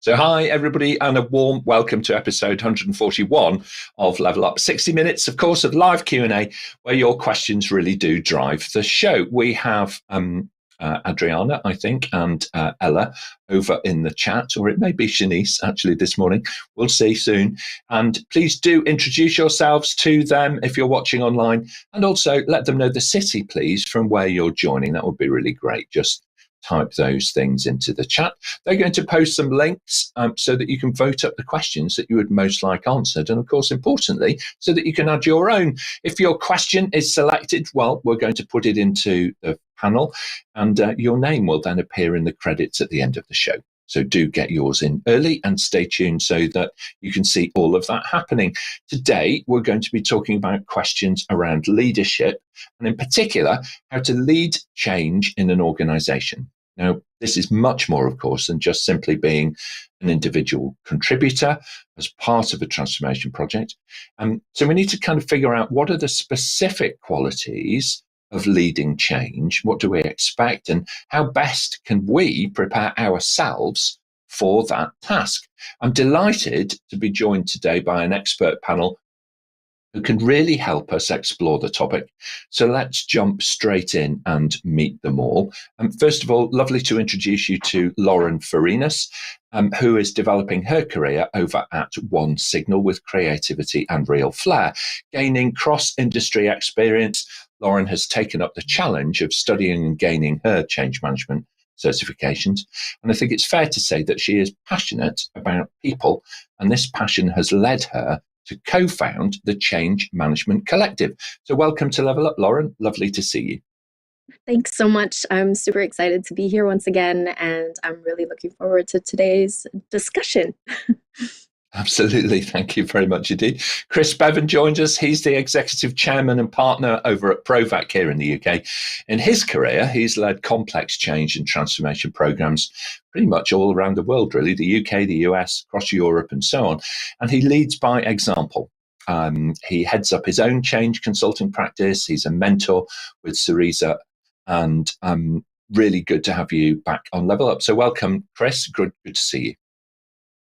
So hi, everybody, and a warm welcome to episode 141 of Level Up. 60 minutes, of course, of live Q&A, where your questions really do drive the show. We have Adriana, I think, and Ella over in the chat, or it may be Shanice, actually, this morning. We'll see soon. And please do introduce yourselves to them if you're watching online, and also let them know the city, please, from where you're joining. That would be really great. Just type those things into the chat. They're going to post some links so that you can vote up the questions that you would most like answered. And of course, importantly, so that you can add your own. If your question is selected, well, we're going to put it into the panel and your name will then appear in the credits at the end of the show. So do get yours in early and stay tuned so that you can see all of that happening. Today, we're going to be talking about questions around leadership and in particular, how to lead change in an organization. Now, this is much more, of course, than just simply being an individual contributor as part of a transformation project. So we need to kind of figure out what are the specific qualities of leading change, what do we expect, and how best can we prepare ourselves for that task. I'm delighted to be joined today by an expert panel who can really help us explore the topic. So let's jump straight in and meet them all. First of all, lovely to introduce you to Lauren Farinas, who is developing her career over at One Signal with creativity and real flair. Gaining cross-industry experience, Lauren has taken up the challenge of studying and gaining her change management certifications. And I think it's fair to say that she is passionate about people, and this passion has led her to co-found the Change Management Collective. So welcome to Level Up, Lauren. Lovely to see you. Thanks so much. I'm super excited to be here once again, and I'm really looking forward to today's discussion. Absolutely. Thank you very much indeed. Chris Bevan joins us. He's the executive chairman and partner over at Provac here in the UK. In his career, he's led complex change and transformation programs pretty much all around the world, really, the UK, the US, across Europe and so on. And he leads by example. He heads up his own change consulting practice. He's a mentor with Suchitra, and really good to have you back on Level Up. So welcome, Chris. Good to see you.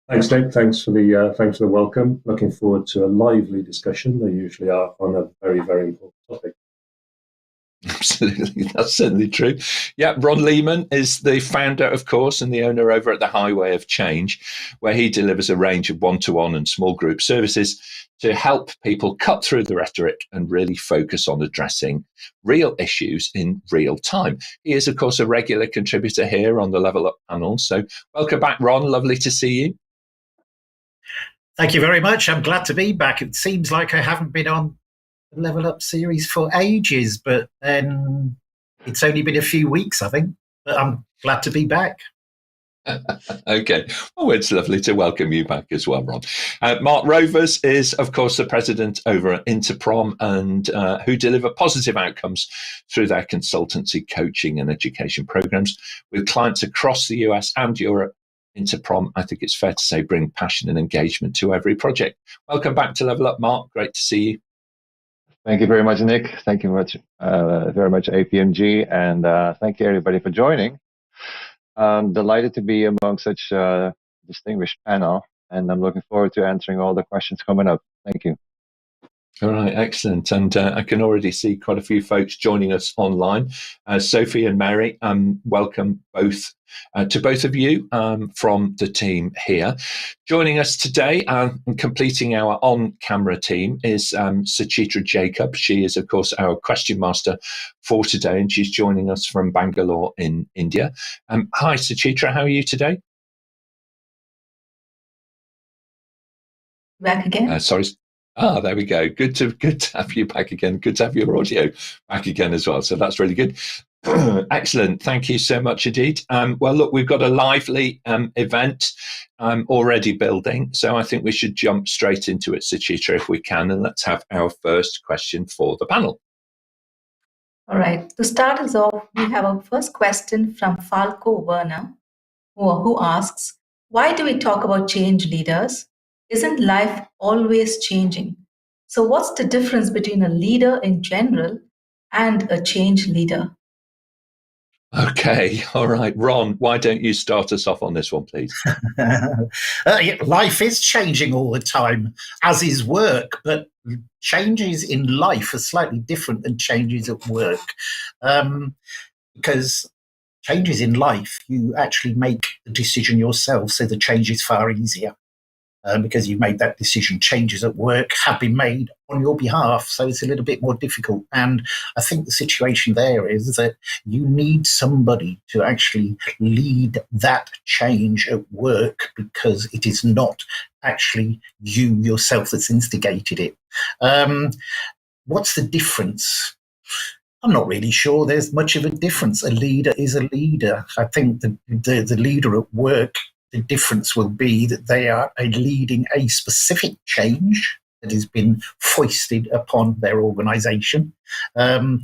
Thanks, Nick. Thanks for the welcome. Looking forward to a lively discussion. They usually are on a very, very important topic. Absolutely, that's certainly true. Yeah, Ron Leeman is the founder, of course, and the owner over at the Highway of Change, where he delivers a range of one-to-one and small group services to help people cut through the rhetoric and really focus on addressing real issues in real time. He is, of course, a regular contributor here on the Level Up panel. So welcome back, Ron. Lovely to see you. Thank you very much. I'm glad to be back. It seems like I haven't been on the Level Up series for ages, but then it's only been a few weeks, I think. But I'm glad to be back. Okay. Oh, it's lovely to welcome you back as well, Ron. Mart Rovers is, of course, the president over at INTERPROM and who deliver positive outcomes through their consultancy, coaching and education programs with clients across the US and Europe. INTERPROM, I think it's fair to say, bring passion and engagement to every project. Welcome back to Level Up, Mark. Great to see you. Thank you very much, Nick. Thank you very much, APMG, and thank you everybody for joining. I'm delighted to be among such a distinguished panel, and I'm looking forward to answering all the questions coming up. Thank you. All right, excellent. And I can already see quite a few folks joining us online. Sophie and Mary, welcome both to both of you from the team here. Joining us today and completing our on-camera team is Suchitra Jacob. She is, of course, our question master for today, and she's joining us from Bangalore in India. Hi, Suchitra, how are you today? Back again? Sorry. There we go. Good to have you back again. Good to have your audio back again as well. So that's really good. Excellent. Thank you so much indeed. Well, look, we've got a lively event already building. So I think we should jump straight into it, Suchitra, if we can. And let's have our first question for the panel. All right. To start us off, we have our first question from Falco Werner, who asks, why do we talk about change leaders? Isn't life always changing? So what's the difference between a leader in general and a change leader? Okay, all right. Ron, why don't you start us off on this one, please? Life is changing all the time, as is work, but changes in life are slightly different than changes at work. Because changes in life, you actually make the decision yourself, so the change is far easier. Because you've made that decision. Changes at work have been made on your behalf, so it's a little bit more difficult. And I think the situation there is that you need somebody to actually lead that change at work, because it is not actually you yourself that's instigated it. What's the difference? I'm not really sure there's much of a difference. A leader is a leader. I think the leader at work, the difference will be that they are leading a specific change that has been foisted upon their organisation. And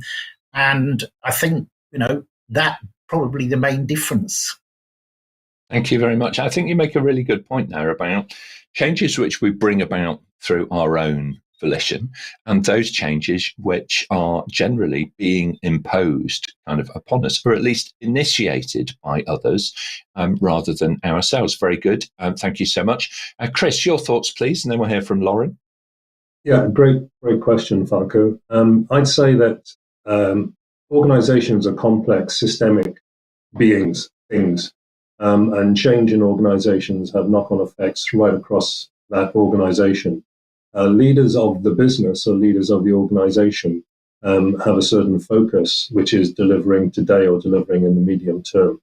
I think, that probably the main difference. Thank you very much. I think you make a really good point there about changes which we bring about through our own volition, and those changes which are generally being imposed kind of upon us, or at least initiated by others rather than ourselves. Very good. Thank you so much. Chris, your thoughts, please, and then we'll hear from Lauren. Yeah, great question, Falco. I'd say that organizations are complex, systemic things, and change in organizations have knock-on effects right across that organization. Leaders of the business or leaders of the organization have a certain focus, which is delivering today or delivering in the medium term.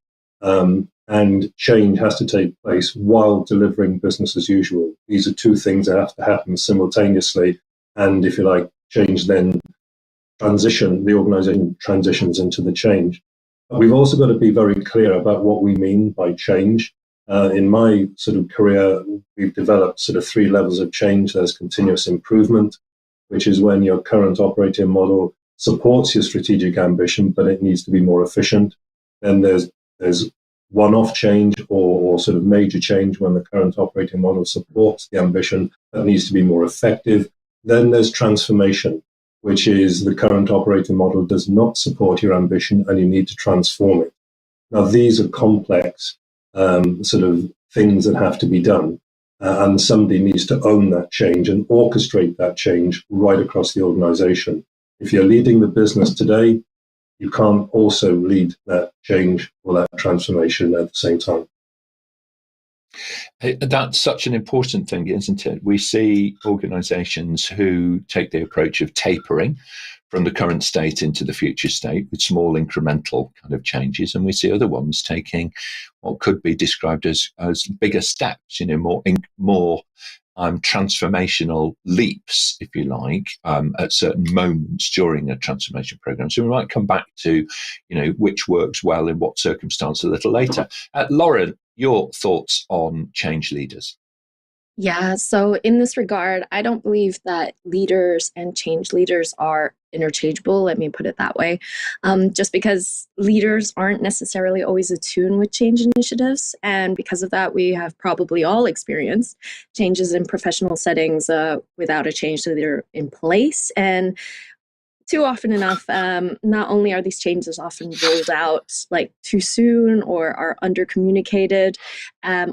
And change has to take place while delivering business as usual. These are two things that have to happen simultaneously. And if you like, change then the organization transitions into the change. But we've also got to be very clear about what we mean by change. In my sort of career, we've developed sort of 3 levels of change. There's continuous improvement, which is when your current operating model supports your strategic ambition, but it needs to be more efficient. Then there's one-off change or sort of major change when the current operating model supports the ambition, but needs to be more effective. Then there's transformation, which is the current operating model does not support your ambition and you need to transform it. Now, these are complex sort of things that have to be done. And somebody needs to own that change and orchestrate that change right across the organization. If you're leading the business today, you can't also lead that change or that transformation at the same time. That's such an important thing, isn't it? We see organizations who take the approach of tapering from the current state into the future state with small incremental kind of changes. And we see other ones taking what could be described as bigger steps, more transformational leaps, if you like, at certain moments during a transformation program. So we might come back to, which works well in what circumstance a little later. Lauren, your thoughts on change leaders? Yeah, so in this regard, I don't believe that leaders and change leaders are interchangeable, let me put it that way. Just because leaders aren't necessarily always attuned with change initiatives. And because of that, we have probably all experienced changes in professional settings without a change leader in place. And too often enough, not only are these changes often rolled out like too soon or are under-communicated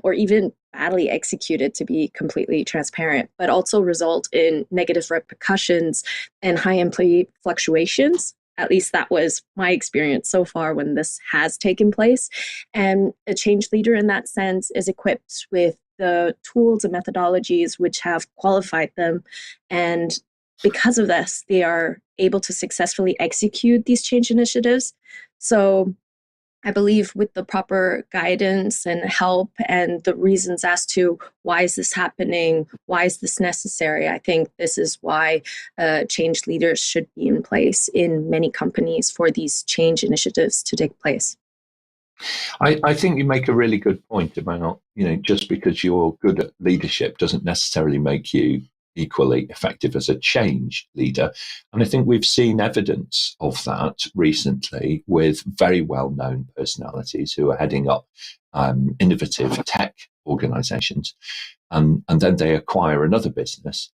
or even badly executed, to be completely transparent, but also result in negative repercussions and high employee fluctuations. At least that was my experience so far when this has taken place. And a change leader in that sense is equipped with the tools and methodologies which have qualified them. And because of this, they are able to successfully execute these change initiatives. So I believe with the proper guidance and help and the reasons as to why is this happening, why is this necessary, I think this is why change leaders should be in place in many companies for these change initiatives to take place. I think you make a really good point about, just because you're good at leadership doesn't necessarily make you equally effective as a change leader. And I think we've seen evidence of that recently with very well-known personalities who are heading up innovative tech organizations. And then they acquire another business.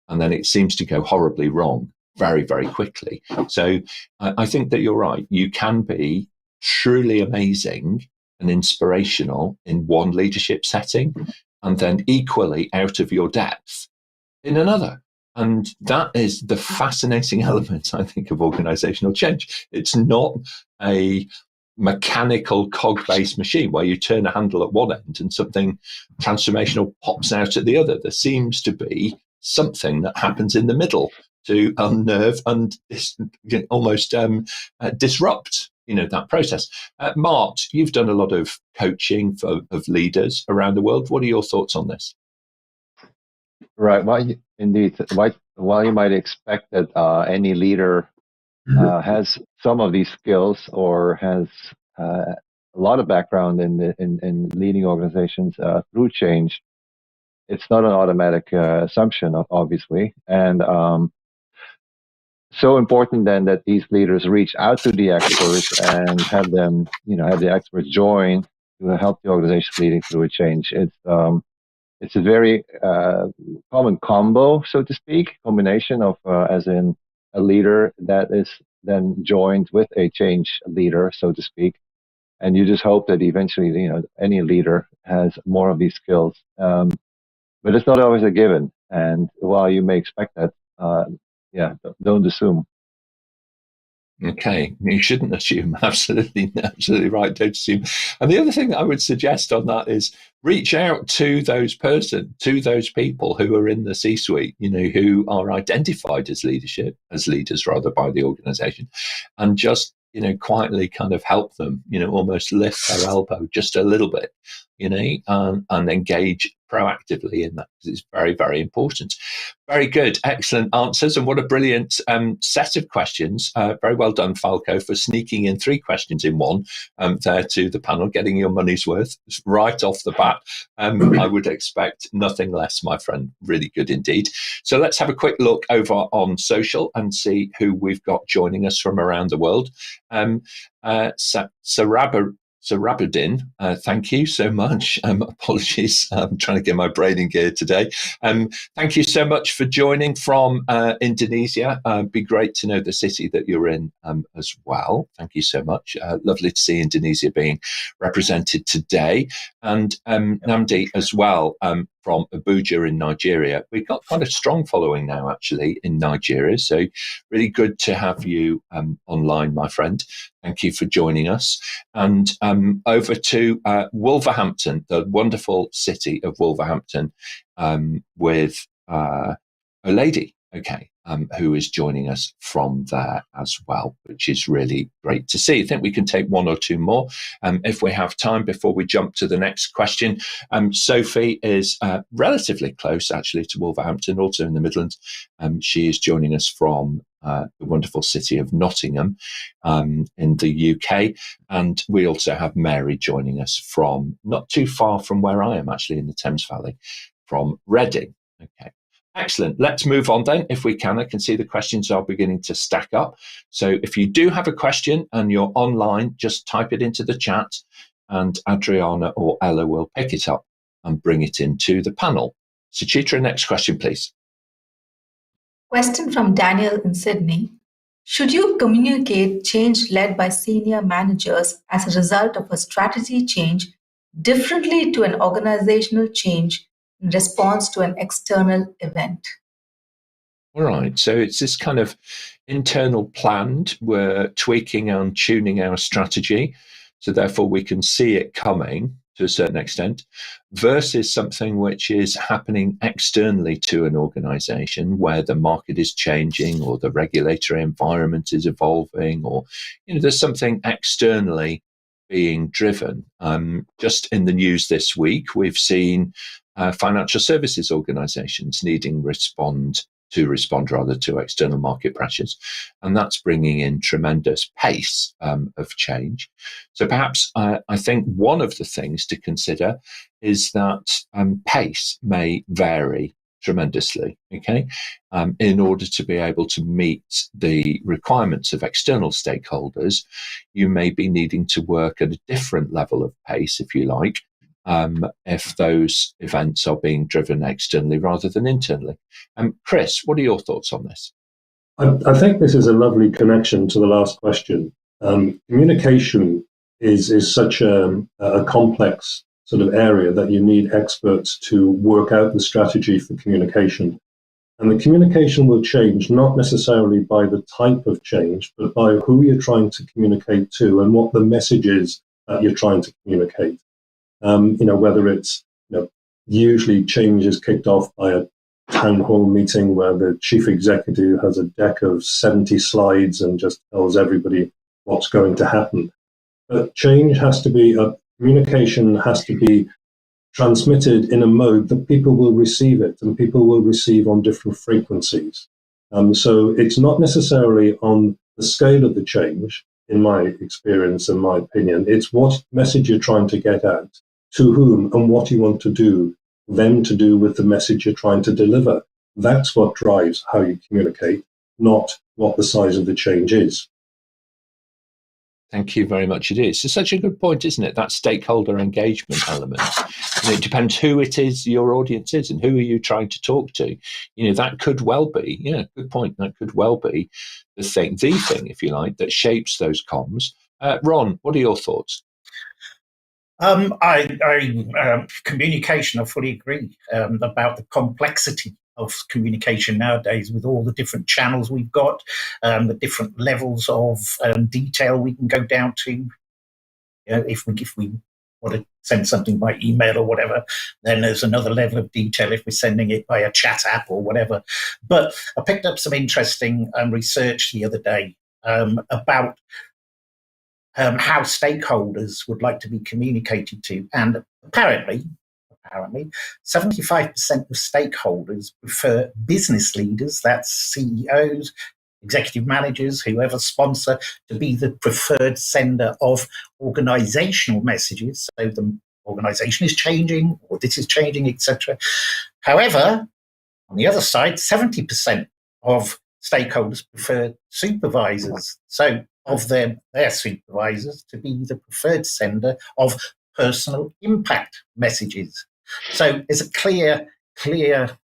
And then it seems to go horribly wrong very, very quickly. So I think that you're right. You can be truly amazing and inspirational in one leadership setting, and then equally out of your depth in another. And that is the fascinating element, I think, of organizational change. It's not a mechanical cog-based machine where you turn a handle at one end and something transformational pops out at the other. There seems to be something that happens in the middle to unnerve and almost disrupt that process. Mart, you've done a lot of coaching of leaders around the world. What are your thoughts on this? Right. Well, indeed. While you might expect that any leader has some of these skills or has a lot of background in leading organizations through change, it's not an automatic assumption, obviously. And so important then that these leaders reach out to the experts and have them, have the experts join to help the organization leading through a change. It's a very common combo, so to speak, combination of as in a leader that is then joined with a change leader, so to speak. And you just hope that eventually, any leader has more of these skills. But it's not always a given. And while you may expect that, don't assume. Okay, you shouldn't assume. Absolutely right. Don't assume. And the other thing that I would suggest on that is reach out to those people who are in the C-suite, who are identified as leaders rather by the organization, and just quietly kind of help them, almost lift their elbow just a little bit, and engage proactively in that, because it's very, very important. Very good. Excellent answers. And what a brilliant set of questions. Very well done, Falco, for sneaking in 3 questions in one there to the panel, getting your money's worth right off the bat. I would expect nothing less, my friend. Really good indeed. So let's have a quick look over on social and see who we've got joining us from around the world. Sarabudin, thank you so much. Apologies, I'm trying to get my brain in gear today. Thank you so much for joining from Indonesia. Be great to know the city that you're in as well. Thank you so much. Lovely to see Indonesia being represented today. And Namdi as well, from Abuja in Nigeria. We've got quite a strong following now, actually, in Nigeria. So really good to have you online, my friend. Thank you for joining us. And over to Wolverhampton, the wonderful city of Wolverhampton, with a lady, who is joining us from there as well, which is really great to see. I think we can take 1 or 2 more if we have time before we jump to the next question. Sophie is relatively close, actually, to Wolverhampton, also in the Midlands. She is joining us from the wonderful city of Nottingham in the UK. And we also have Mary joining us from not too far from where I am, actually, in the Thames Valley, from Reading. Okay. Excellent. Let's move on then, if we can. I can see the questions are beginning to stack up. So if you do have a question and you're online, just type it into the chat and Adriana or Ella will pick it up and bring it into the panel. Suchitra, next question, please. Question from Daniel in Sydney. Should you communicate change led by senior managers as a result of a strategy change differently to an organizational change in response to an external event? All right. So it's this kind of internal planned. We're tweaking and tuning our strategy, so therefore we can see it coming to a certain extent, versus something which is happening externally to an organization where the market is changing or the regulatory environment is evolving, or there's something externally being driven. Just in the news this week, we've seen financial services organizations needing to respond to external market pressures. And that's bringing in tremendous pace of change. So perhaps I think one of the things to consider is that pace may vary tremendously, in order to be able to meet the requirements of external stakeholders. You may be needing to work at a different level of pace, if you like, if those events are being driven externally rather than internally. Chris, what are your thoughts on this? I think this is a lovely connection to the last question. Communication is such a complex sort of area that you need experts to work out the strategy for communication. And the communication will change not necessarily by the type of change, but by who you're trying to communicate to and what the message is that you're trying to communicate. Whether it's, usually change is kicked off by a town hall meeting where the chief executive has a deck of 70 slides and just tells everybody what's going to happen. But change has to be, communication has to be transmitted in a mode that people will receive it, and people will receive on different frequencies. So it's not necessarily on the scale of the change, in my experience and my opinion. It's what message you're trying to get out, to whom, and what you want to do, them to do with the message you're trying to deliver. That's what drives how you communicate, not what the size of the change is. Thank you very much. It is. It's such a good point, isn't it? That stakeholder engagement element. It depends who it is your audience is and who are you trying to talk to. That could well be, good point. That could well be the thing, if you like, that shapes those comms. Ron, what are your thoughts? Communication, I fully agree about the complexity of communication nowadays with all the different channels we've got, the different levels of detail we can go down to. If we want to send something by email or whatever, then there's another level of detail if we're sending it by a chat app or whatever. But I picked up some interesting research the other day about how stakeholders would like to be communicated to. And apparently, 75% of stakeholders prefer business leaders, that's CEOs, executive managers, whoever sponsor, to be the preferred sender of organizational messages. So the organization is changing, or this is changing, etc. However, on the other side, 70% of stakeholders prefer supervisors. So of their supervisors to be the preferred sender of personal impact messages. So there's a clear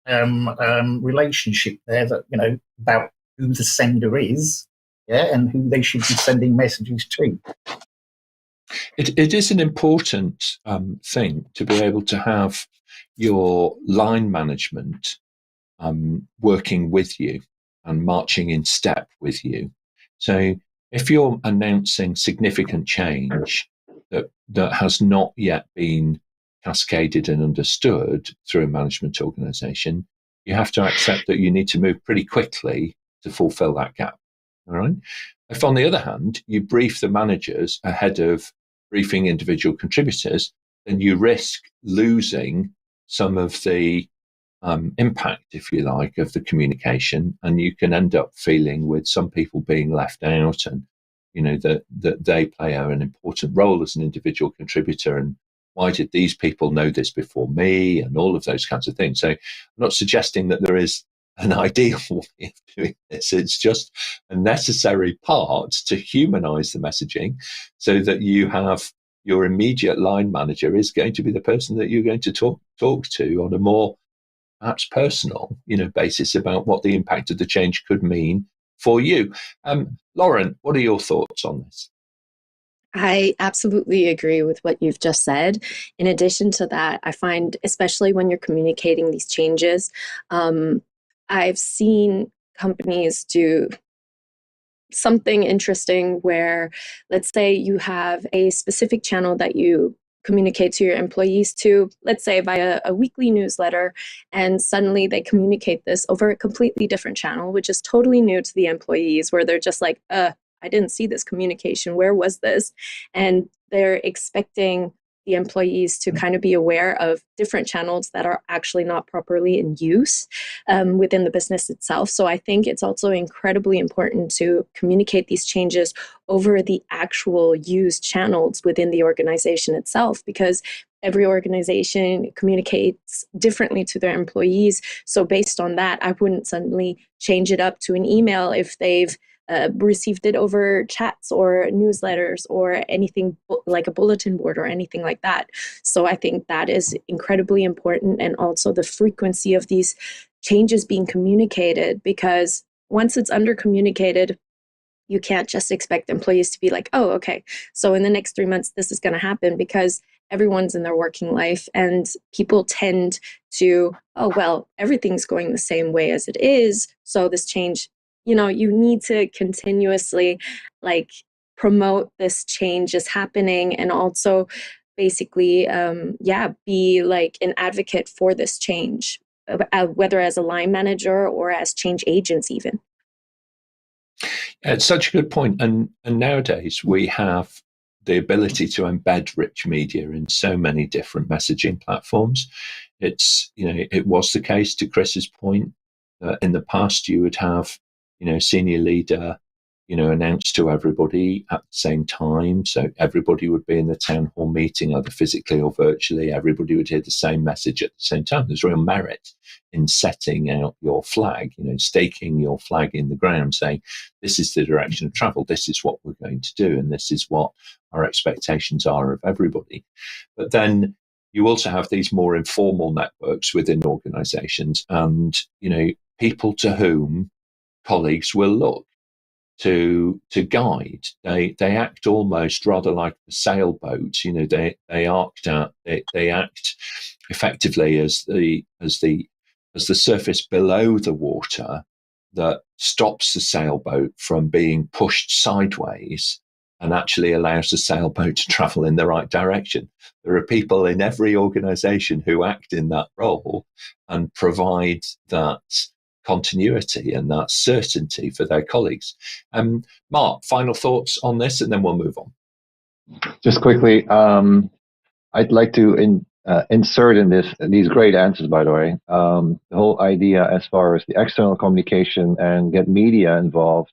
relationship there that, about who the sender is, and who they should be sending messages to. It is an important thing to be able to have your line management working with you and marching in step with you. So if you're announcing significant change that has not yet been cascaded and understood through a management organization, you have to accept that you need to move pretty quickly to fulfill that gap. All right. If, on the other hand, you brief the managers ahead of briefing individual contributors, then you risk losing some of the impact, if you like, of the communication, and you can end up feeling with some people being left out, and that they play an important role as an individual contributor, and why did these people know this before me, and all of those kinds of things. So I'm not suggesting that there is an ideal way of doing this. It's just a necessary part to humanize the messaging, so that you have your immediate line manager is going to be the person that you're going to talk to on a more perhaps personal, basis about what the impact of the change could mean for you. Lauren, what are your thoughts on this? I absolutely agree with what you've just said. In addition to that, I find, especially when you're communicating these changes, I've seen companies do something interesting where, let's say you have a specific channel that you communicate to your employees to, let's say via a weekly newsletter, and suddenly they communicate this over a completely different channel, which is totally new to the employees, where they're just like, I didn't see this communication. Where was this? And they're expecting the employees to kind of be aware of different channels that are actually not properly in use within the business itself. So I think it's also incredibly important to communicate these changes over the actual used channels within the organization itself, because every organization communicates differently to their employees. So based on that, I wouldn't suddenly change it up to an email if they've received it over chats or newsletters or anything like a bulletin board or anything like that. So I think that is incredibly important, and also the frequency of these changes being communicated, because once it's under communicated, you can't just expect employees to be like, oh, okay, so in the next 3 months, this is going to happen, because everyone's in their working life and people tend to, oh, well, everything's going the same way as it is. So this change, you need to continuously like promote this change is happening, and also basically, be like an advocate for this change, whether as a line manager or as change agents even. It's such a good point. And nowadays we have the ability to embed rich media in so many different messaging platforms. It was the case, to Chris's point, that in the past you would have, senior leader, announced to everybody at the same time. So everybody would be in the town hall meeting, either physically or virtually. Everybody would hear the same message at the same time. There's real merit in setting out your flag, staking your flag in the ground, saying, this is the direction of travel. This is what we're going to do. And this is what our expectations are of everybody. But then you also have these more informal networks within organizations, and, people to whom colleagues will look to guide. They act almost rather like the sailboat. They act effectively as the surface below the water that stops the sailboat from being pushed sideways and actually allows the sailboat to travel in the right direction. There are people in every organization who act in that role and provide that continuity and that certainty for their colleagues. Mart, final thoughts on this, and then we'll move on. Just quickly, I'd like to insert in these great answers, by the way, the whole idea as far as the external communication and get media involved.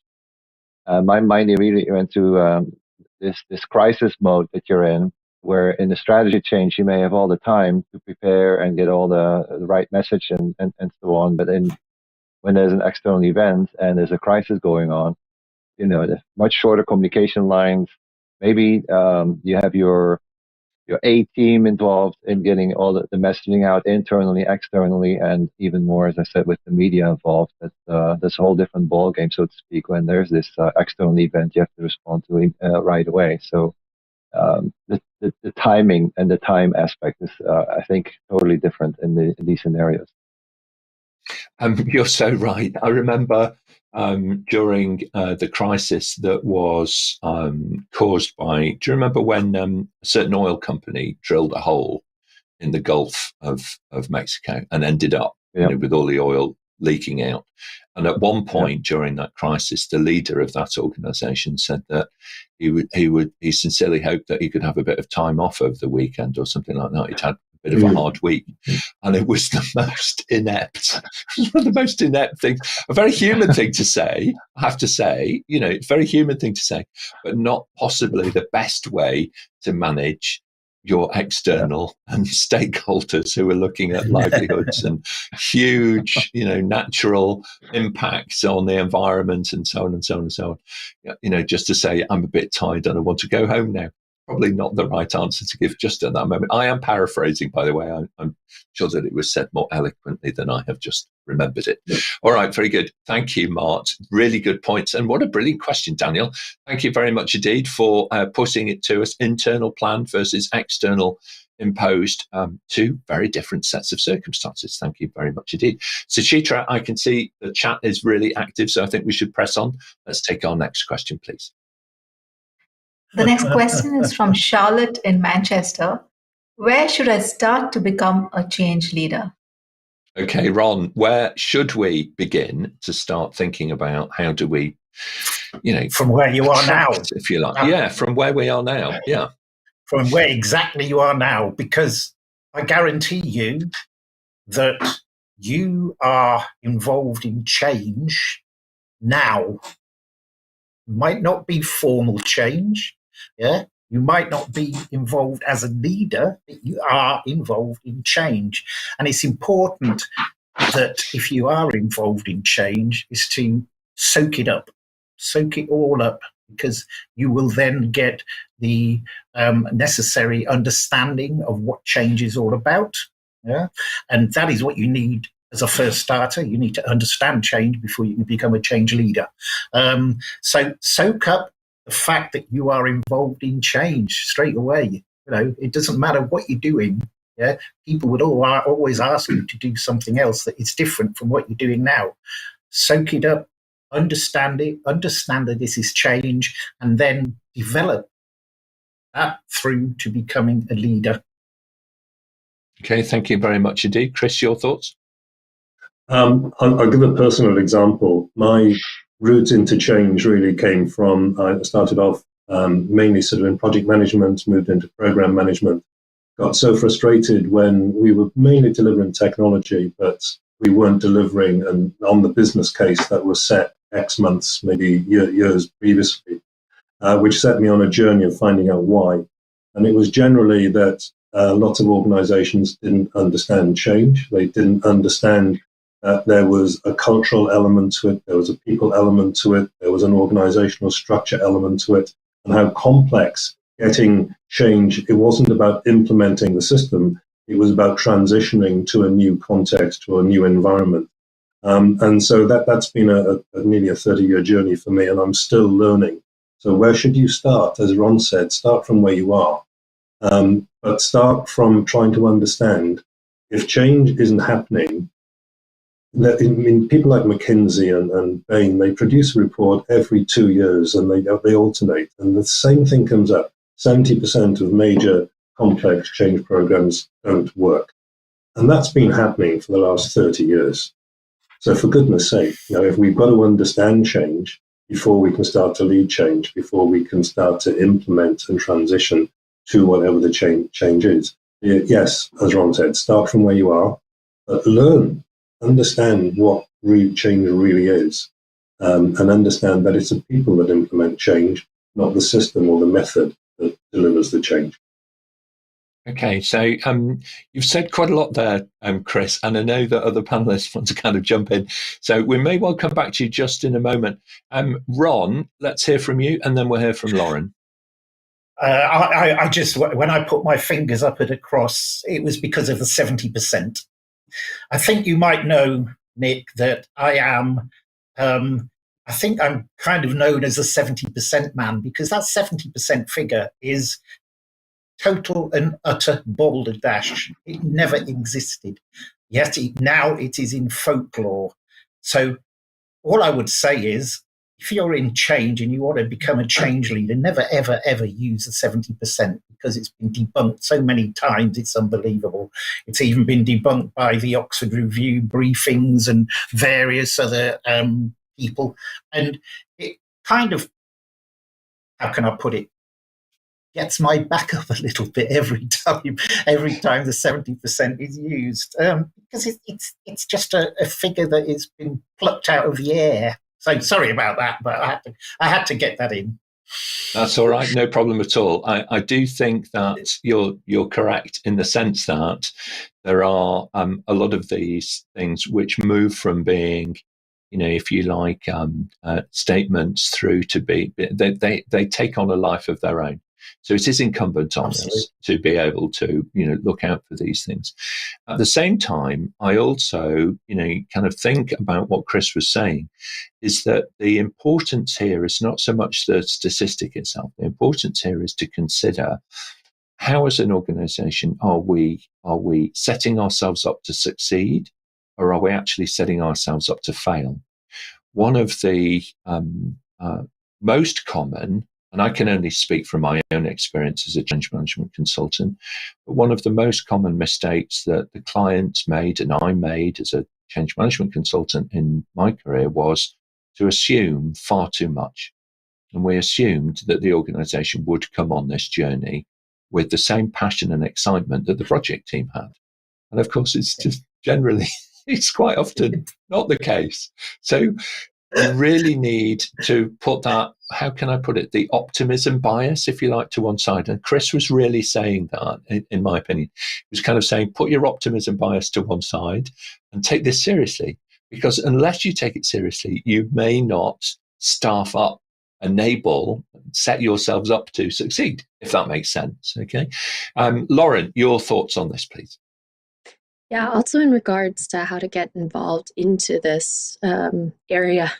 My mind immediately went to this crisis mode that you're in, where in the strategy change you may have all the time to prepare and get all the right message and so on, but when there's an external event and there's a crisis going on, there's much shorter communication lines. Maybe you have your A team involved in getting all the messaging out internally, externally, and even more, as I said, with the media involved. That's a whole different ball game, so to speak. When there's this external event, you have to respond to it right away. So the timing and the time aspect is, I think, totally different in these scenarios. You're so right. I remember during the crisis that was caused by, do you remember when a certain oil company drilled a hole in the Gulf of Mexico and ended up with all the oil leaking out? And at one point during that crisis, the leader of that organization said that he sincerely hoped that he could have a bit of time off over the weekend or something like that. He'd had bit of a hard week, and it was the most inept. It was one of the most inept things. A very human thing to say, I have to say. It's a very human thing to say, but not possibly the best way to manage your external and stakeholders who are looking at livelihoods and huge, natural impacts on the environment and so on and so on and so on. Just to say, I'm a bit tired and I want to go home now. Probably not the right answer to give just at that moment. I am paraphrasing, by the way. I'm sure that it was said more eloquently than I have just remembered it. All right, very good. Thank you, Mart. Really good points. And what a brilliant question, Daniel. Thank you very much indeed for putting it to us. Internal plan versus external imposed, two very different sets of circumstances. Thank you very much indeed. Suchitra, I can see the chat is really active, so I think we should press on. Let's take our next question, please. The next question is from Charlotte in Manchester. Where should I start to become a change leader? Okay, Ron, where should we begin to start thinking about how do we, from where you are now, if you like. Yeah, from where we are now. Yeah. From where exactly you are now, because I guarantee you that you are involved in change now. Might not be formal change. Yeah, you might not be involved as a leader, but you are involved in change. And it's important that if you are involved in change, is to soak it up, soak it all up, because you will then get the necessary understanding of what change is all about. Yeah, and that is what you need as a first starter. You need to understand change before you can become a change leader. So soak up the fact that you are involved in change straight away. It doesn't matter what you're doing. Yeah, people would always ask you to do something else that is different from what you're doing now. Soak it up, understand that this is change, and then develop that through to becoming a leader. Okay, thank you very much indeed. Chris, your thoughts? I'll give a personal example. My route into change really came from, I started off mainly sort of in project management, moved into program management, got so frustrated when we were mainly delivering technology, but we weren't delivering on the business case that was set X months, maybe years previously, which set me on a journey of finding out why. And it was generally that lots of organizations didn't understand change. They didn't understand that there was a cultural element to it, there was a people element to it, there was an organizational structure element to it, and how complex getting change. It wasn't about implementing the system, it was about transitioning to a new context, to a new environment. And so that's been nearly a 30-year journey for me, and I'm still learning. So where should you start? As Ron said, start from where you are. But start from trying to understand if change isn't happening. People like McKinsey and Bain, they produce a report every 2 years and they alternate. And the same thing comes up. 70% of major complex change programs don't work. And that's been happening for the last 30 years. So for goodness sake, if we've got to understand change before we can start to lead change, before we can start to implement and transition to whatever the change is. Yes, as Ron said, start from where you are, but learn. Understand what change really is, and understand that it's the people that implement change, not the system or the method that delivers the change. Okay, so you've said quite a lot there, Chris, and I know that other panelists want to kind of jump in. So we may well come back to you just in a moment. Ron, let's hear from you, and then we'll hear from Lauren. I just, when I put my fingers up at a cross, it was because of the 70%. I think you might know, Nick, that I am, I think I'm kind of known as a 70% man, because that 70% figure is total and utter balderdash. It never existed. Yet now it is in folklore. So all I would say is, if you're in change and you want to become a change leader, never, ever, ever use the 70%, because it's been debunked so many times, it's unbelievable. It's even been debunked by the Oxford Review briefings and various other people. And it kind of, how can I put it, gets my back up a little bit every time the 70% is used, because it's just a figure that has been plucked out of the air. So sorry about that, but I had to get that in. That's all right, no problem at all. I do think that you're correct in the sense that there are a lot of these things which move from being, if you like, statements through to be they take on a life of their own. So it is incumbent on us to be able to, look out for these things. At the same time, I also, kind of think about what Chris was saying, is that the importance here is not so much the statistic itself. The importance here is to consider how, as an organization, are we setting ourselves up to succeed, or are we actually setting ourselves up to fail? One of the most common, and I can only speak from my own experience as a change management consultant, but one of the most common mistakes that the clients made and I made as a change management consultant in my career was to assume far too much. And we assumed that the organization would come on this journey with the same passion and excitement that the project team had. And of course, it's just generally, it's quite often not the case. So you really need to put that, how can I put it, the optimism bias, if you like, to one side. And Chris was really saying that, in my opinion. He was kind of saying, put your optimism bias to one side and take this seriously. Because unless you take it seriously, you may not staff up, enable, set yourselves up to succeed, if that makes sense. Okay. Lauren, your thoughts on this, please. Yeah, also in regards to how to get involved into this area,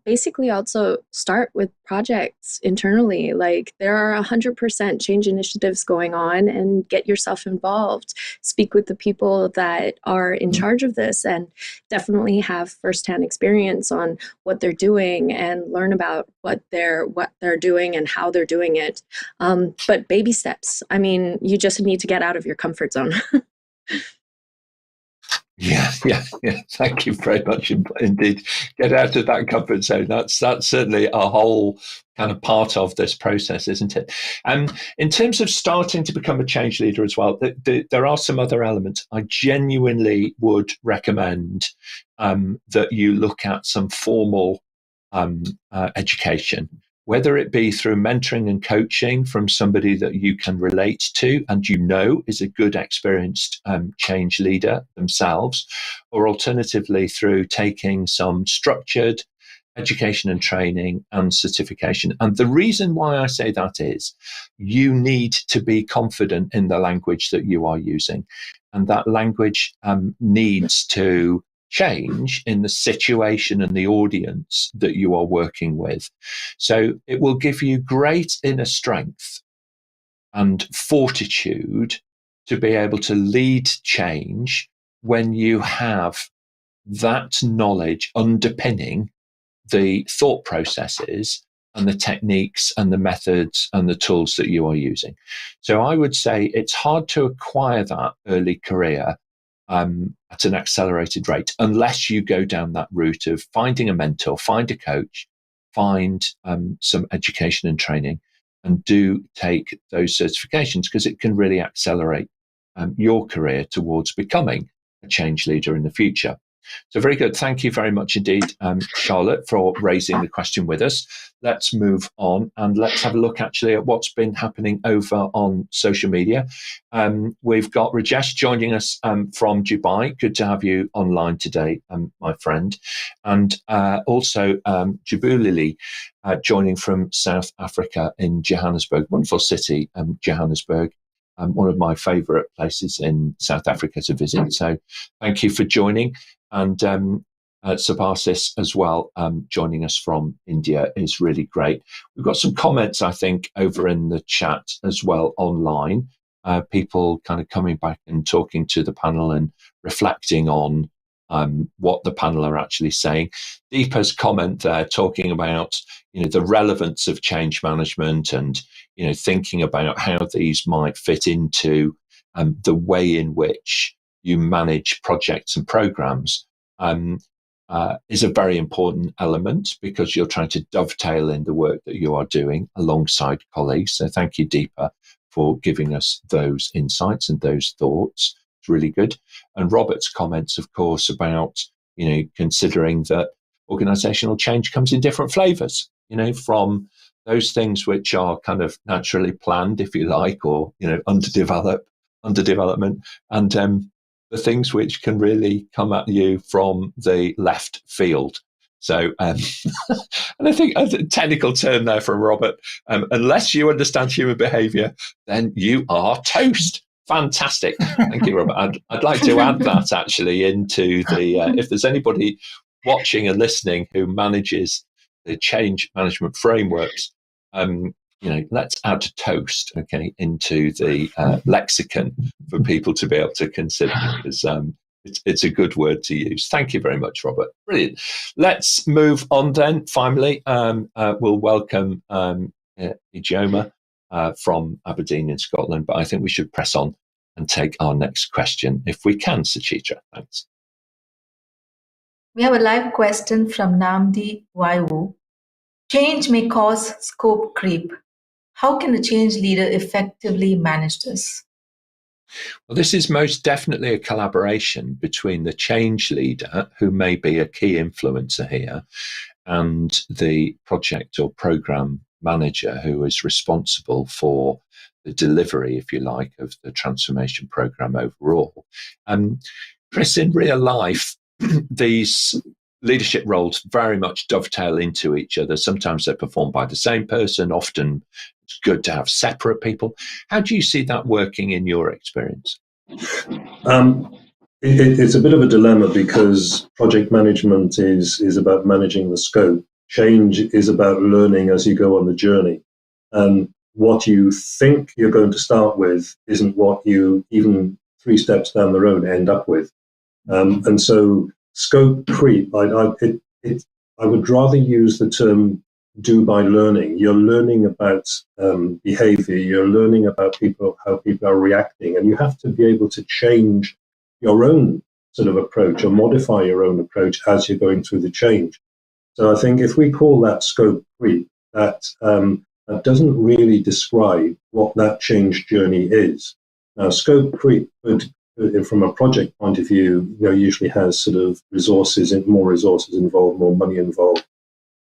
basically also start with projects internally. Like there are 100% change initiatives going on, and get yourself involved. Speak with the people that are in charge of this, and definitely have firsthand experience on what they're doing, and learn about what they're doing and how they're doing it. But baby steps. I mean, you just need to get out of your comfort zone. Yeah. Thank you very much indeed. Get out of that comfort zone. That's certainly a whole kind of part of this process, isn't it? In terms of starting to become a change leader as well, there are some other elements. I genuinely would recommend that you look at some formal education, whether it be through mentoring and coaching from somebody that you can relate to and is a good experienced change leader themselves, or alternatively through taking some structured education and training and certification. And the reason why I say that is you need to be confident in the language that you are using. And that language needs to change in the situation and the audience that you are working with. So it will give you great inner strength and fortitude to be able to lead change when you have that knowledge underpinning the thought processes and the techniques and the methods and the tools that you are using. So I would say it's hard to acquire that early career at an accelerated rate, unless you go down that route of finding a mentor, find a coach, find some education and training, and do take those certifications, because it can really accelerate your career towards becoming a change leader in the future. So very good. Thank you very much indeed, Charlotte, for raising the question with us. Let's move on and let's have a look actually at what's been happening over on social media. We've got Rajesh joining us from Dubai. Good to have you online today, my friend. And also Jabulili joining from South Africa in Johannesburg. Wonderful city, Johannesburg. One of my favourite places in South Africa to visit. So thank you for joining. And Subhasis as well, joining us from India is really great. We've got some comments, I think, over in the chat as well online. People kind of coming back and talking to the panel and reflecting on what the panel are actually saying. Deepa's comment there talking about the relevance of change management and thinking about how these might fit into the way in which you manage projects and programs is a very important element, because you're trying to dovetail in the work that you are doing alongside colleagues. So thank you, Deepa, for giving us those insights and those thoughts. It's really good. And Robert's comments, of course, about considering that organizational change comes in different flavors, from those things which are kind of naturally planned, if you like, or under development, and the things which can really come at you from the left field. So, and I think a technical term there from Robert, unless you understand human behavior, then you are toast. Fantastic. Thank you, Robert. I'd like to add that actually into the, if there's anybody watching and listening who manages the change management frameworks, let's add toast, into the lexicon for people to be able to consider, because it's a good word to use. Thank you very much, Robert. Brilliant. Let's move on then. Finally, we'll welcome Ijeoma from Aberdeen in Scotland, but I think we should press on and take our next question if we can, Suchitra. Thanks. We have a live question from Namdi Waiwu. Change may cause scope creep. How can a change leader effectively manage this? Well, this is most definitely a collaboration between the change leader, who may be a key influencer here, and the project or program manager, who is responsible for the delivery, if you like, of the transformation program overall. Chris, in real life, these leadership roles very much dovetail into each other. Sometimes they're performed by the same person. Often it's good to have separate people. How do you see that working in your experience? It's a bit of a dilemma because project management is about managing the scope. Change is about learning as you go on the journey. And what you think you're going to start with isn't what you, even 3 steps down the road, end up with. And so scope creep, I would rather use the term do by learning. You're learning about behavior, you're learning about people, how people are reacting, and you have to be able to change your own sort of approach or modify your own approach as you're going through the change. So I think if we call that scope creep, that doesn't really describe what that change journey is. Now, scope creep from a project point of view, usually has sort of more resources involved, more money involved.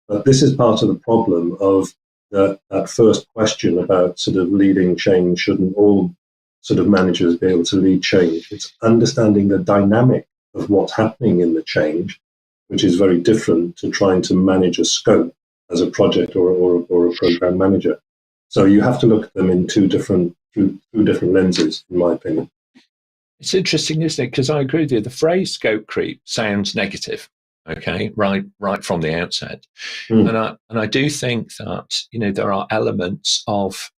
But this is part of the problem of that first question about sort of leading change. Shouldn't all sort of managers be able to lead change? It's understanding the dynamic of what's happening in the change, which is very different to trying to manage a scope as a project or a program manager. So you have to look at them in through different lenses, in my opinion. It's interesting, isn't it? Because I agree with you. The phrase scope creep sounds negative, okay, right from the outset. And I do think that, there are elements of,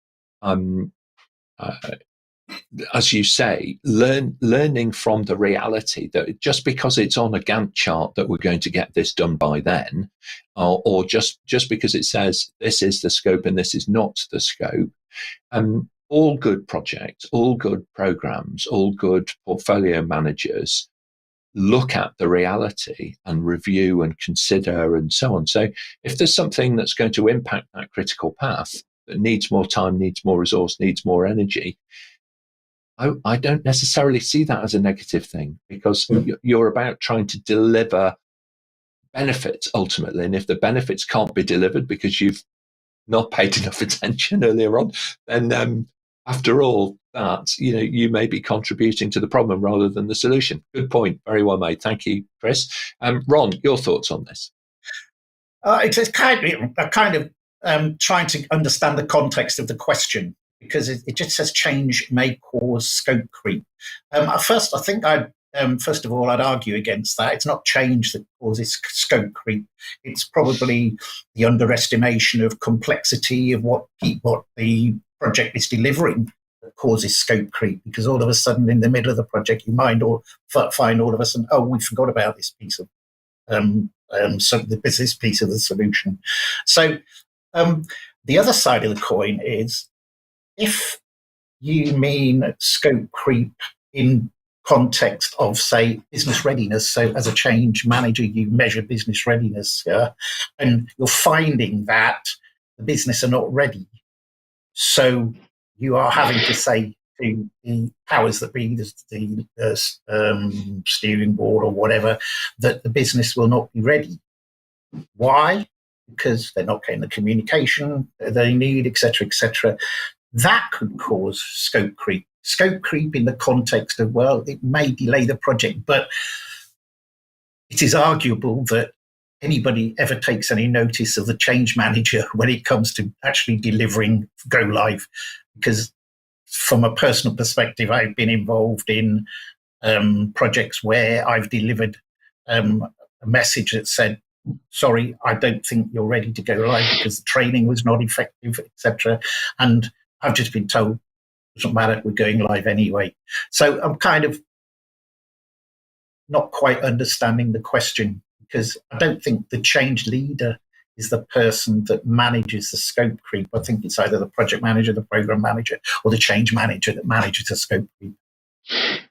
as you say, learning from the reality that just because it's on a Gantt chart that we're going to get this done by then, or just because it says this is the scope and this is not the scope. All good projects, all good programs, all good portfolio managers look at the reality and review and consider and so on. So if there's something that's going to impact that critical path that needs more time, needs more resource, needs more energy, I don't necessarily see that as a negative thing, because you're about trying to deliver benefits ultimately. And if the benefits can't be delivered because you've not paid enough attention earlier on, then after all that, you may be contributing to the problem rather than the solution. Good point. Very well made. Thank you, Chris. Ron, your thoughts on this? It's kind of trying to understand the context of the question, because it just says change may cause scope creep. First of all, I'd argue against that. It's not change that causes scope creep. It's probably the underestimation of complexity of what the project is delivering that causes scope creep, because all of a sudden in the middle of the project you find all of a sudden, oh, we forgot about this piece of this piece of the solution. So the other side of the coin is, if you mean scope creep in context of, say, business readiness, so as a change manager you measure business readiness, and you're finding that the business are not ready, so you are having to say to the powers that be, the steering board or whatever, that the business will not be ready. Why? Because they're not getting the communication they need, etc., etc. That could cause scope creep. Scope creep in the context of, well, it may delay the project, but it is arguable that anybody ever takes any notice of the change manager when it comes to actually delivering go live. Because from a personal perspective, I've been involved in projects where I've delivered a message that said, sorry, I don't think you're ready to go live because the training was not effective, etc. And I've just been told, it doesn't matter, we're going live anyway. So I'm kind of not quite understanding the question, because I don't think the change leader is the person that manages the scope creep. I think it's either the project manager, the program manager, or the change manager that manages the scope creep.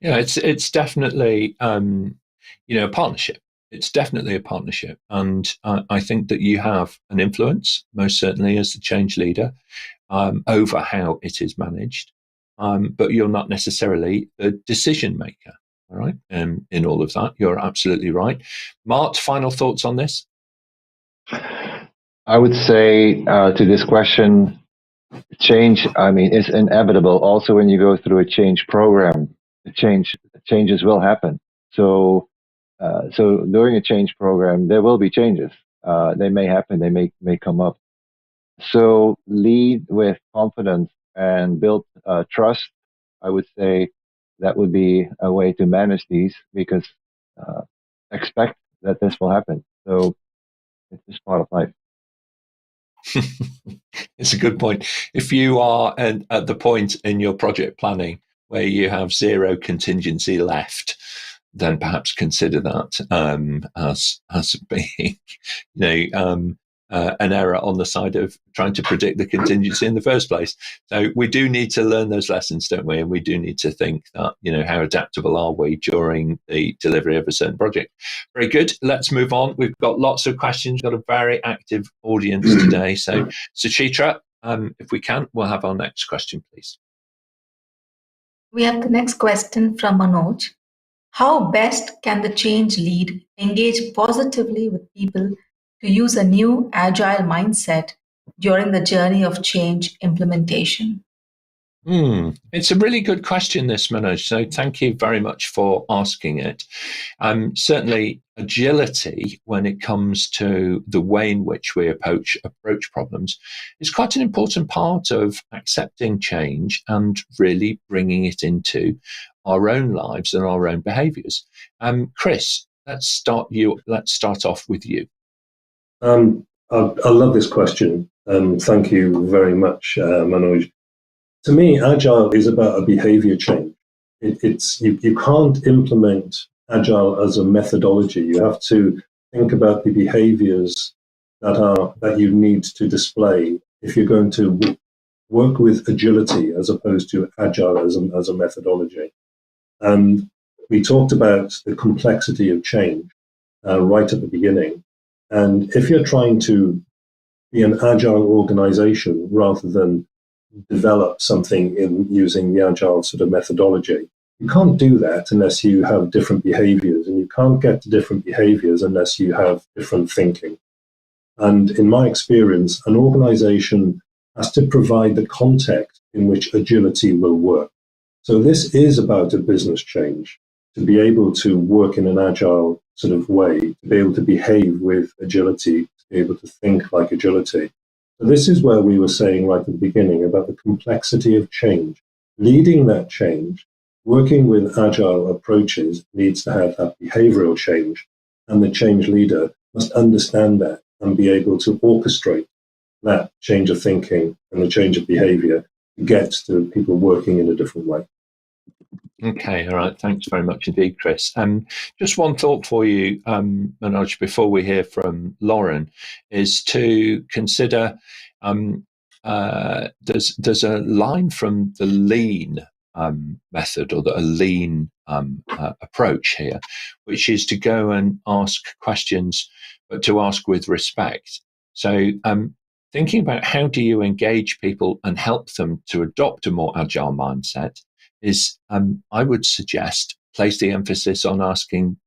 Yeah, it's definitely a partnership. It's definitely a partnership, and I think that you have an influence, most certainly as the change leader, over how it is managed, but you're not necessarily a decision maker. All right, in all of that, you're absolutely right. Mart, final thoughts on this? I would say to this question, change, is inevitable. Also, when you go through a change program, changes will happen. So during a change program, there will be changes. They may happen. They may come up. So lead with confidence and build trust. I would say that would be a way to manage these, because expect that this will happen. So it's just part of life. It's a good point. If you are at the point in your project planning where you have zero contingency left, then perhaps consider that as being, an error on the side of trying to predict the contingency in the first place. So we do need to learn those lessons, don't we? And we do need to think that, how adaptable are we during the delivery of a certain project? Very good. Let's move on. We've got lots of questions. We've got a very active audience today. So Suchitra, if we can, we'll have our next question, please. We have the next question from Manoj. How best can the change lead engage positively with people to use a new agile mindset during the journey of change implementation? It's a really good question, this, Manoj. So thank you very much for asking it. Certainly, agility, when it comes to the way in which we approach problems, is quite an important part of accepting change and really bringing it into our own lives and our own behaviours. Chris, let's start off with you. I love this question. Thank you very much, Manoj. To me, agile is about a behavior change. You can't implement agile as a methodology. You have to think about the behaviors that you need to display if you're going to work with agility as opposed to agile as a methodology. And we talked about the complexity of change right at the beginning. And if you're trying to be an agile organization rather than develop something in using the agile sort of methodology, you can't do that unless you have different behaviors, and you can't get to different behaviors unless you have different thinking. And in my experience, an organization has to provide the context in which agility will work. So this is about a business change, to be able to work in an agile sort of way, to be able to behave with agility, to be able to think like agility. So this is where we were saying right at the beginning about the complexity of change. Leading that change, working with agile approaches, needs to have that behavioral change, and the change leader must understand that and be able to orchestrate that change of thinking and the change of behavior to get to people working in a different way. Okay, all right. Thanks very much indeed, Chris. Just one thought for you, Manoj, before we hear from Lauren, is to consider there's a line from the Lean method, or a Lean approach here, which is to go and ask questions, but to ask with respect. So thinking about how do you engage people and help them to adopt a more agile mindset is, I would suggest, place the emphasis on asking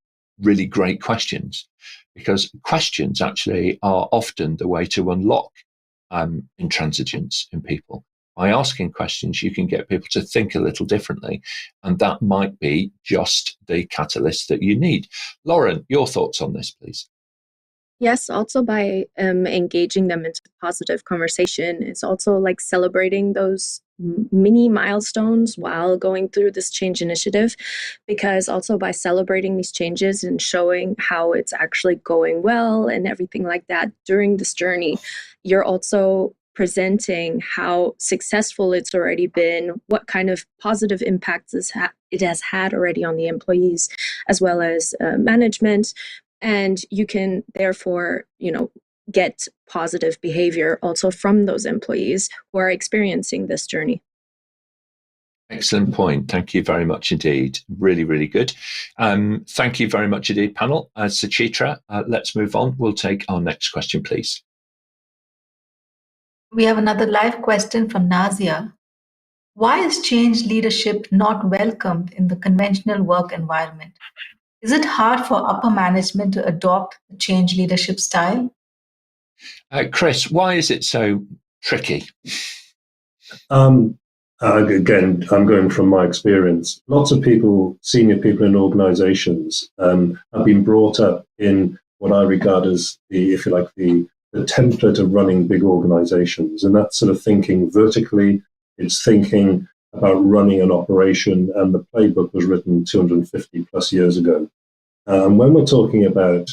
really great questions, because questions actually are often the way to unlock intransigence in people. By asking questions, you can get people to think a little differently, and that might be just the catalyst that you need. Lauren, your thoughts on this, please. Yes, also by engaging them into positive conversation. It's also like celebrating those mini milestones while going through this change initiative, because also by celebrating these changes and showing how it's actually going well and everything like that during this journey, you're also presenting how successful it's already been, what kind of positive impacts it has had already on the employees as well as management. And you can therefore, get positive behavior also from those employees who are experiencing this journey. Excellent point. Thank you very much indeed. Really, really good. Thank you very much indeed, panel. Suchitra, let's move on. We'll take our next question, please. We have another live question from Nazia. Why is change leadership not welcomed in the conventional work environment? Is it hard for upper management to adopt the change leadership style? Chris, why is it so tricky? Again, I'm going from my experience. Lots of people, senior people in organizations, have been brought up in what I regard as the template of running big organizations. And that's sort of thinking vertically. It's thinking about running an operation, and the playbook was written 250 plus years ago. When we're talking about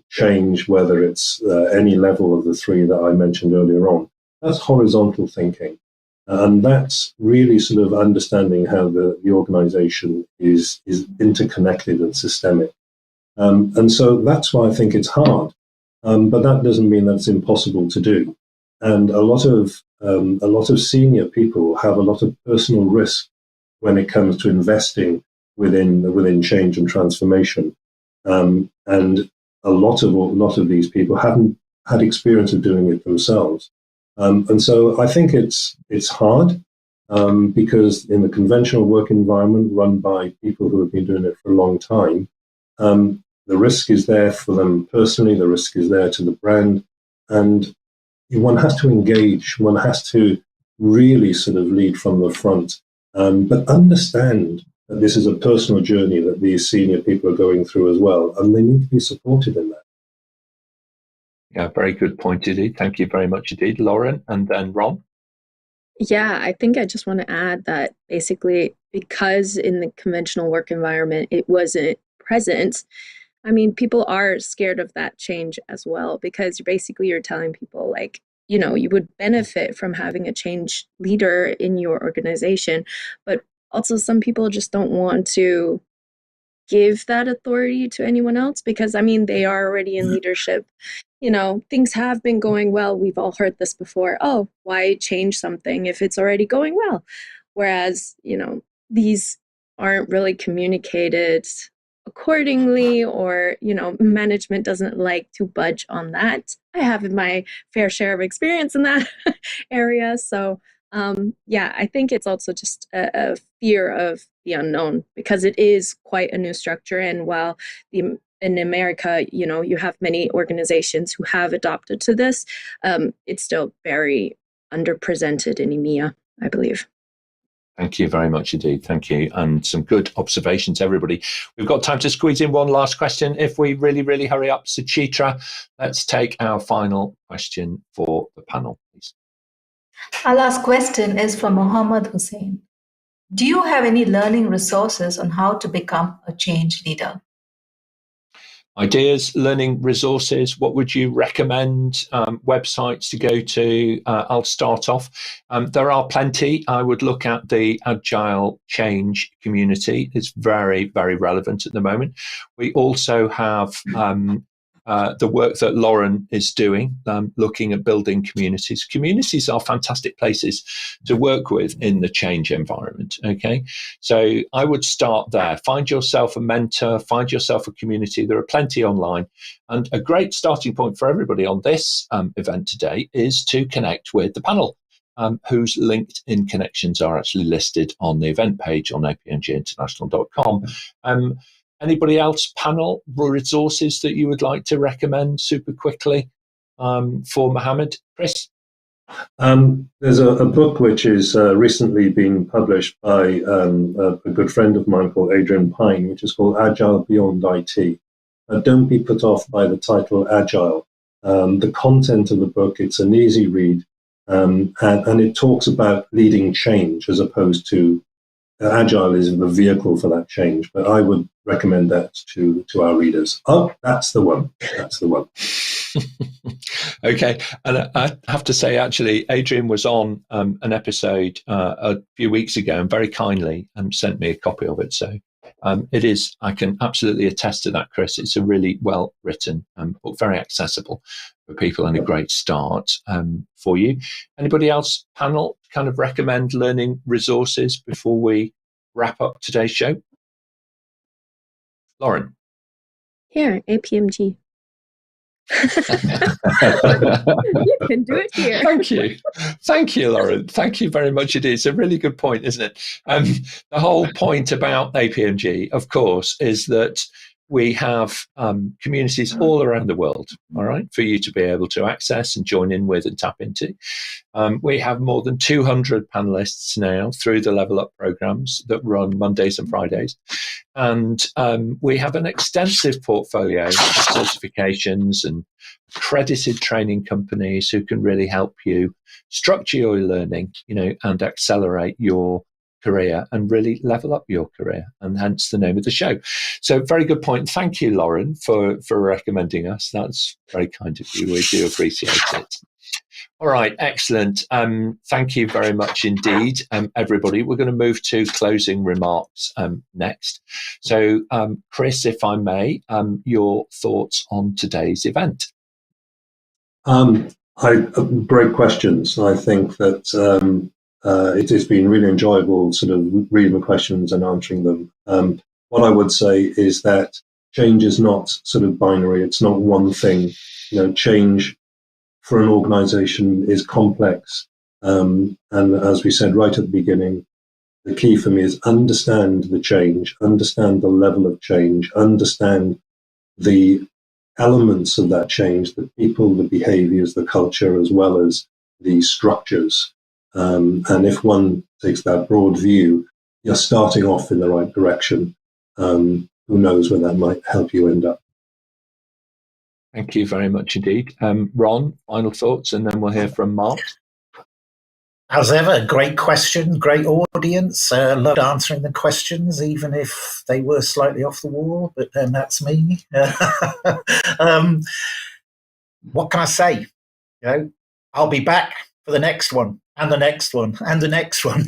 change, whether it's any level of the three that I mentioned earlier on, that's horizontal thinking. And that's really sort of understanding how the organization is interconnected and systemic. And so that's why I think it's hard. But that doesn't mean that it's impossible to do. And a lot of senior people have a lot of personal risk when it comes to investing within change and transformation. And a lot of these people haven't had experience of doing it themselves. And so I think it's hard because in the conventional work environment run by people who have been doing it for a long time, the risk is there for them personally, the risk is there to the brand, and one has to engage, one has to really sort of lead from the front, but understand that this is a personal journey that these senior people are going through as well, and they need to be supported in that. Yeah, very good point indeed. Thank you very much indeed, Lauren, and then Ron. Yeah, I think I just want to add that basically because in the conventional work environment it wasn't present, I mean, people are scared of that change as well, because you're telling people like, you would benefit from having a change leader in your organization, but also some people just don't want to give that authority to anyone else because, I mean, they are already in leadership. Things have been going well. We've all heard this before. Oh, why change something if it's already going well? Whereas, these aren't really communicated accordingly, or management doesn't like to budge on that. I have my fair share of experience in that area, so I think it's also just a fear of the unknown, because it is quite a new structure, and while in America you have many organizations who have adopted to this, it's still very underrepresented in EMEA, I believe. Thank you very much indeed. Thank you. And some good observations, everybody. We've got time to squeeze in one last question. If we really, really hurry up, Suchitra, let's take our final question for the panel, please. Our last question is from Mohammed Hussein. Do you have any learning resources on how to become a change leader? Ideas, learning resources, what would you recommend? Websites to go to? I'll start off. There are plenty. I would look at the Agile Change community. It's very, very relevant at the moment. We also have the work that Lauren is doing, looking at building communities. Communities are fantastic places to work with in the change environment. Okay, so I would start there. Find yourself a mentor, find yourself a community. There are plenty online. And a great starting point for everybody on this event today is to connect with the panel, whose LinkedIn connections are actually listed on the event page on apmginternational.com. Anybody else, panel resources that you would like to recommend super quickly for Mohammed? Chris? There's a book which is recently been published by a good friend of mine called Adrian Pine, which is called Agile Beyond IT. Don't be put off by the title Agile. The content of the book, it's an easy read, and it talks about leading change as opposed to Agile is the vehicle for that change, but I would recommend that to our readers. Oh, that's the one. That's the one. Okay. And I have to say, actually, Adrian was on an episode a few weeks ago and very kindly sent me a copy of it. So it is, I can absolutely attest to that, Chris. It's a really well written book, very accessible for people, and a great start for you. Anybody else, panel, kind of recommend learning resources before we wrap up today's show? Lauren? Here, APMG. You can do it here. Thank you, Lauren. Thank you very much. It is a really good point, isn't it? The whole point about APMG, of course, is that we have communities all around the world, all right, for you to be able to access and join in with and tap into. We have more than 200 panelists now through the Level Up programs that run Mondays and Fridays. And we have an extensive portfolio of certifications and accredited training companies who can really help you structure your learning, and accelerate your career and really level up your career, and hence the name of the show. So very good point. Thank you, Lauren, for recommending us. That's very kind of you. We do appreciate it. All right, excellent. Thank you very much indeed, everybody. We're going to move to closing remarks next. So, Chris, if I may, your thoughts on today's event? Great questions. I think that it has been really enjoyable sort of reading the questions and answering them. What I would say is that change is not sort of binary. It's not one thing. Change for an organization is complex. And as we said right at the beginning, the key for me is understand the change, understand the level of change, understand the elements of that change, the people, the behaviors, the culture, as well as the structures. And if one takes that broad view, you're starting off in the right direction. Who knows where that might help you end up. Thank you very much indeed. Ron, final thoughts, and then we'll hear from Mart. As ever, great question, great audience. Loved answering the questions, even if they were slightly off the wall, but then that's me. What can I say? I'll be back for the next one, and the next one, and the next one.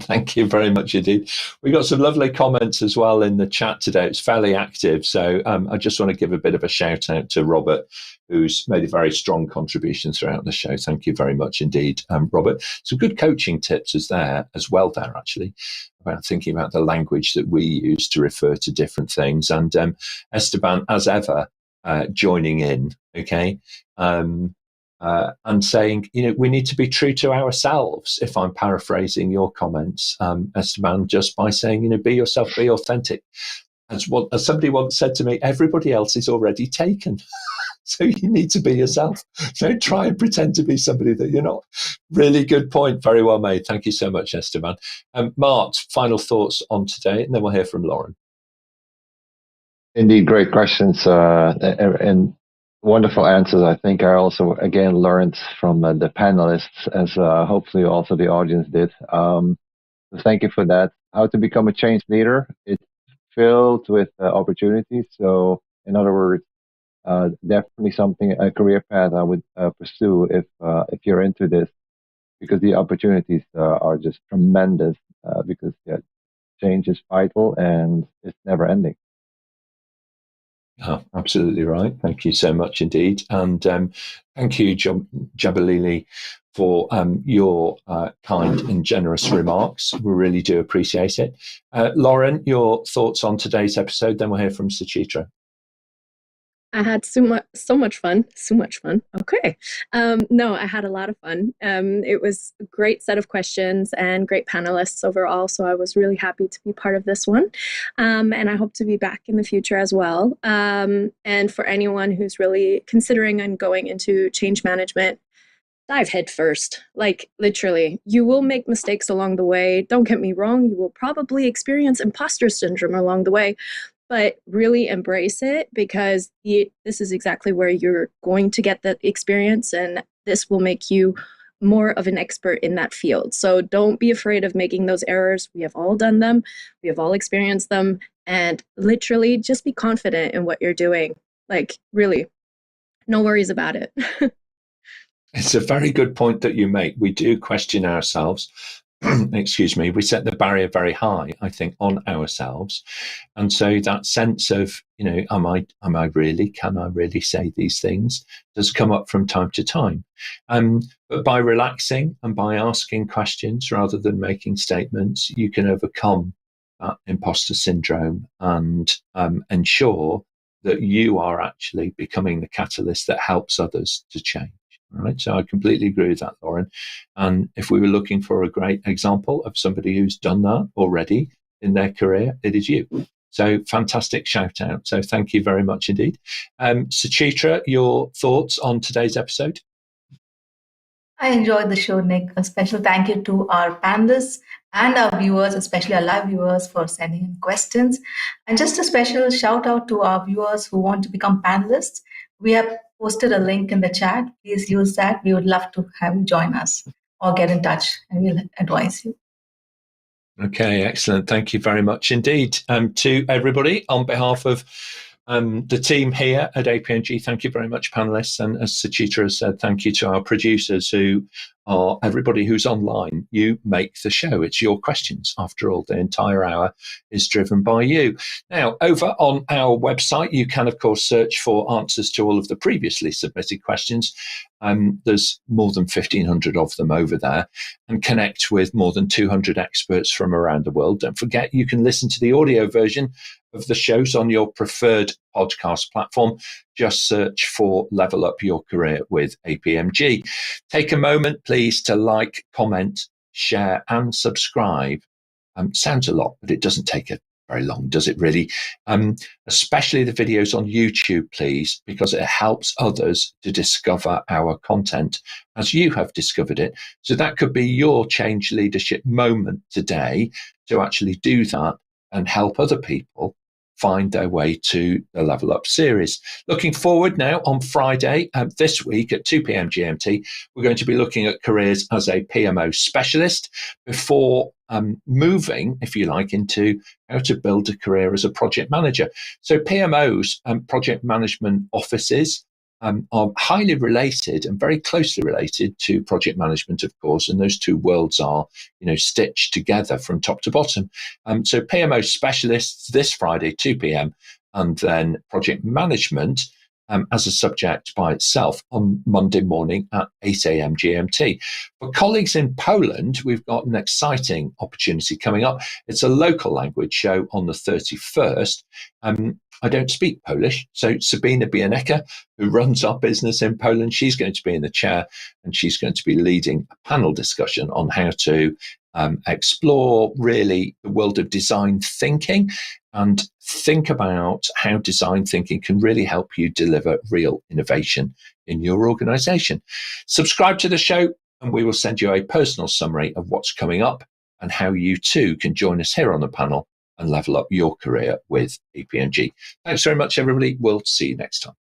Thank you very much indeed. We got some lovely comments as well in the chat today. It's fairly active. So I just want to give a bit of a shout out to Robert, who's made a very strong contribution throughout the show. Thank you very much indeed, Robert. Some good coaching tips as well there, actually, about thinking about the language that we use to refer to different things. And Esteban, as ever, joining in, okay? And saying, we need to be true to ourselves, if I'm paraphrasing your comments, Esteban, just by saying, be yourself, be authentic. As somebody once said to me, everybody else is already taken. So you need to be yourself. Don't try and pretend to be somebody that you're not. Really good point. Very well made. Thank you so much, Esteban. Mart, final thoughts on today, and then we'll hear from Lauren. Indeed, great questions and wonderful answers. I think I also, again, learned from the panelists, as hopefully also the audience did. So thank you for that. How to become a change leader. It's filled with opportunities. So in other words, definitely a career path I would pursue if you're into this, because the opportunities are just tremendous, because change is vital and it's never ending. Oh, absolutely right. Thank you so much indeed. And thank you, Jabalili, for your kind and generous remarks. We really do appreciate it. Lauren, your thoughts on today's episode, then we'll hear from Suchitra. I had so much fun. Okay. No, I had a lot of fun. It was a great set of questions and great panelists overall. So I was really happy to be part of this one. And I hope to be back in the future as well. And for anyone who's really considering and going into change management, dive head first. Like, literally, you will make mistakes along the way. Don't get me wrong. You will probably experience imposter syndrome along the way. But really embrace it, because this is exactly where you're going to get that experience, and this will make you more of an expert in that field. So don't be afraid of making those errors. We have all done them. We have all experienced them. And literally just be confident in what you're doing. Like, really, no worries about it. It's a very good point that you make. We do question ourselves. Excuse me, we set the barrier very high, I think, on ourselves. And so that sense of, can I really say these things, does come up from time to time. But by relaxing and by asking questions rather than making statements, you can overcome that imposter syndrome and ensure that you are actually becoming the catalyst that helps others to change. Right, so I completely agree with that, Lauren. And if we were looking for a great example of somebody who's done that already in their career, it is you. So fantastic shout out. So thank you very much indeed. Suchitra, your thoughts on today's episode? I enjoyed the show, Nick. A special thank you to our panelists and our viewers, especially our live viewers, for sending in questions. And just a special shout out to our viewers who want to become panelists. We have posted a link in the chat. Please use that. We would love to have you join us. or get in touch and we'll advise you. Okay, excellent. Thank you very much indeed. To everybody, on behalf of the team here at APMG, thank you very much, panelists. And as Suchitra has said, thank you to our producers, who are everybody who's online. You make the show. It's your questions. After all, the entire hour is driven by you. Now, over on our website, you can, of course, search for answers to all of the previously submitted questions. There's more than 1,500 of them over there, and connect with more than 200 experts from around the world. Don't forget, you can listen to the audio version of the shows on your preferred podcast platform. Just search for Level Up Your Career with APMG. Take a moment, please, to like, comment, share, and subscribe. Sounds a lot, but it doesn't take very long, does it really? Especially the videos on YouTube, please, because it helps others to discover our content as you have discovered it. So that could be your change leadership moment today, to actually do that and help other people find their way to the Level Up series. Looking forward now, on Friday this week at 2 p.m. GMT, we're going to be looking at careers as a PMO specialist before moving, if you like, into how to build a career as a project manager. So PMOs, project management offices, are highly related and very closely related to project management, of course, and those two worlds are, stitched together from top to bottom. So PMO specialists this Friday, 2 p.m, and then project management as a subject by itself on Monday morning at 8 a.m. GMT. For colleagues in Poland, we've got an exciting opportunity coming up. It's a local language show on the 31st. I don't speak Polish, so Sabina Bianeka, who runs our business in Poland, she's going to be in the chair, and she's going to be leading a panel discussion on how to explore really the world of design thinking and think about how design thinking can really help you deliver real innovation in your organization. Subscribe to the show, and we will send you a personal summary of what's coming up and how you too can join us here on the panel and level up your career with APMG. Thanks very much, everybody. We'll see you next time.